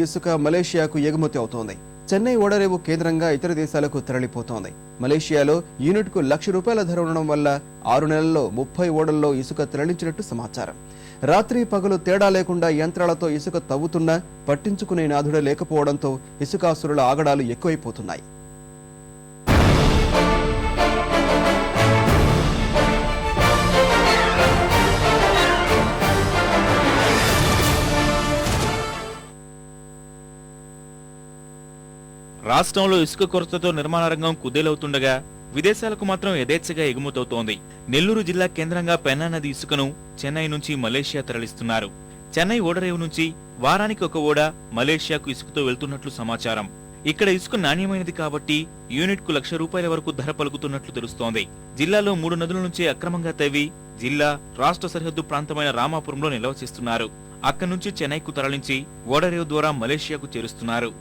ఇసుక మలేషియాకు ఎగుమతి అవుతోంది. చెన్నై ఓడరేవు కేంద్రంగా ఇతర దేశాలకు తరలిపోతోంది. మలేషియాలో యూనిట్కు ₹1,00,000 ధర ఉండడం వల్ల 6 నెలల్లో 30 ఓడల్లో ఇసుక తరలించినట్టు సమాచారం. రాత్రి పగలు తేడా లేకుండా యంత్రాలతో ఇసుక తవ్వుతున్నా పట్టించుకునే నాథుడే లేకపోవడంతో ఇసుకాసురుల ఆగడాలు ఎక్కువైపోతున్నాయి. రాష్ట్రంలో ఇసుక కొరతతో నిర్మాణ రంగం కుదేలవుతుండగా విదేశాలకు మాత్రం యథేచ్ఛగా ఎగుమతవుతోంది. నెల్లూరు జిల్లా కేంద్రంగా పెన్నా నది ఇసుకను చెన్నై నుంచి మలేషియా తరలిస్తున్నారు. చెన్నై ఓడరేవు నుంచి వారానికి ఒక ఓడ మలేషియాకు ఇసుకతో వెళ్తున్నట్లు సమాచారం. ఇక్కడ ఇసుక నాణ్యమైనది కాబట్టి యూనిట్ కు ₹1,00,000 వరకు ధర పలుకుతున్నట్లు తెలుస్తోంది. జిల్లాలో 3 నదుల నుంచి అక్రమంగా తవ్వి జిల్లా రాష్ట్ర సరిహద్దు ప్రాంతమైన రామాపురంలో నిల్వ చేస్తున్నారు. అక్కడి నుంచి చెన్నైకు తరలించి ఓడరేవు ద్వారా మలేషియాకు చేరుస్తున్నారు.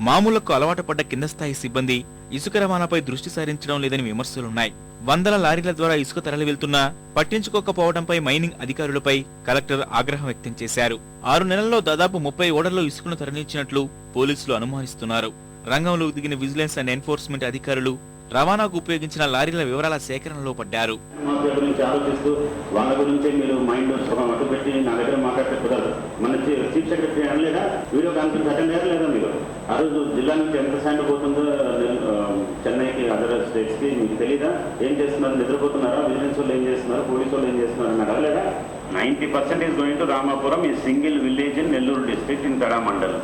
మామూలకు అలవాటు పడ్డ కింద స్థాయి సిబ్బంది ఇసుక రవాణాపై దృష్టి సారించడం లేదని విమర్శలున్నాయి. వందల లారీల ద్వారా ఇసుక తరలి వెళ్తున్నా పట్టించుకోకపోవడంపై మైనింగ్ అధికారులపై కలెక్టర్ ఆగ్రహం వ్యక్తం చేశారు. 6 నెలల్లో దాదాపు 30 ఓడల్లో ఇసుకను తరలించినట్లు పోలీసులు అనుమానిస్తున్నారు. రంగంలోకి దిగిన విజిలెన్స్ అండ్ ఎన్ఫోర్స్మెంట్ అధికారులు రవాణాకు ఉపయోగించిన లారీల వివరాల సేకరణలో పడ్డారు. చీఫ్ సెక్రటరీ అనలేదా, వీడియో కాన్ఫరెన్స్ అటెండ్ అయ్యారు లేదా మీరు? ఆ రోజు జిల్లా నుంచి ఎంత శాండ్ పోతుందో చెన్నైకి, అదర్ స్టేట్స్ కి మీకు తెలీదా? ఏం చేస్తున్నారు? నిద్రపోతున్నారా? విజిలెన్స్ వాళ్ళు ఏం చేస్తున్నారు? పోలీసు వాళ్ళు ఏం చేస్తున్నారు అని అడగలేదా? 90% ఈస్ గోయింగ్ టు రామాపురం, ఈ single village in Nellore district in కడా మండలం.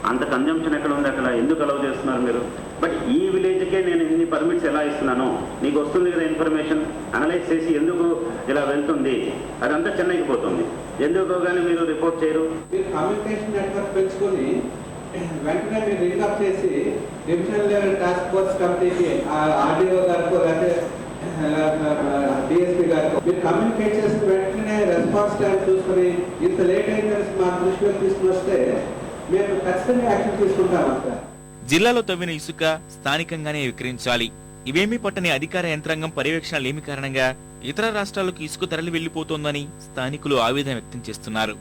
అంత కన్జంప్షన్ ఎక్కడ ఉంది? అక్కడ ఎందుకు అలౌ చేస్తున్నారు మీరు? బట్ ఈ విలేజ్కే నేను ఇన్ని పర్మిట్స్ ఎలా ఇస్తున్నాను? నీకు వస్తుంది కదా ఇన్ఫర్మేషన్, అనలైజ్ చేసి ఎందుకు ఇలా వెళ్తుంది, అదంతా చెన్నైకి పోతుంది. ఎందుకు కానీ మీరు రిపోర్ట్ చేయరు? కమ్యూనికేషన్ నెట్వర్క్ పెంచుకొని వెంటనే మీరు రీకప్ చేసి డివిజనల్ లెవెల్ టాస్క్ ఫోర్స్ కమిటీకి, ఆర్డీఓ గారికి లేకపోతే డిఎస్పీ గారికి మీరు కమ్యూనికేట్ చేసి వెంటనే రెస్పాన్స్ టైం చూసుకుని ఇంత లేట్ అయిందని మా దృష్టిలోకి తీసుకుని వస్తే మేము ఖచ్చితంగా యాక్షన్ తీసుకుంటాం. జిల్లాలో తవ్విన ఇసుక స్థానికంగానే విక్రయించాలి. ఇవేమీ పట్టని అధికార యంత్రాంగం పర్యవేక్షణ లేమి కారణంగా ఇతర రాష్ట్రాలకు ఇసుక తరలి వెళ్లిపోతోందని స్థానికులు ఆవేదన వ్యక్తం చేస్తున్నారు.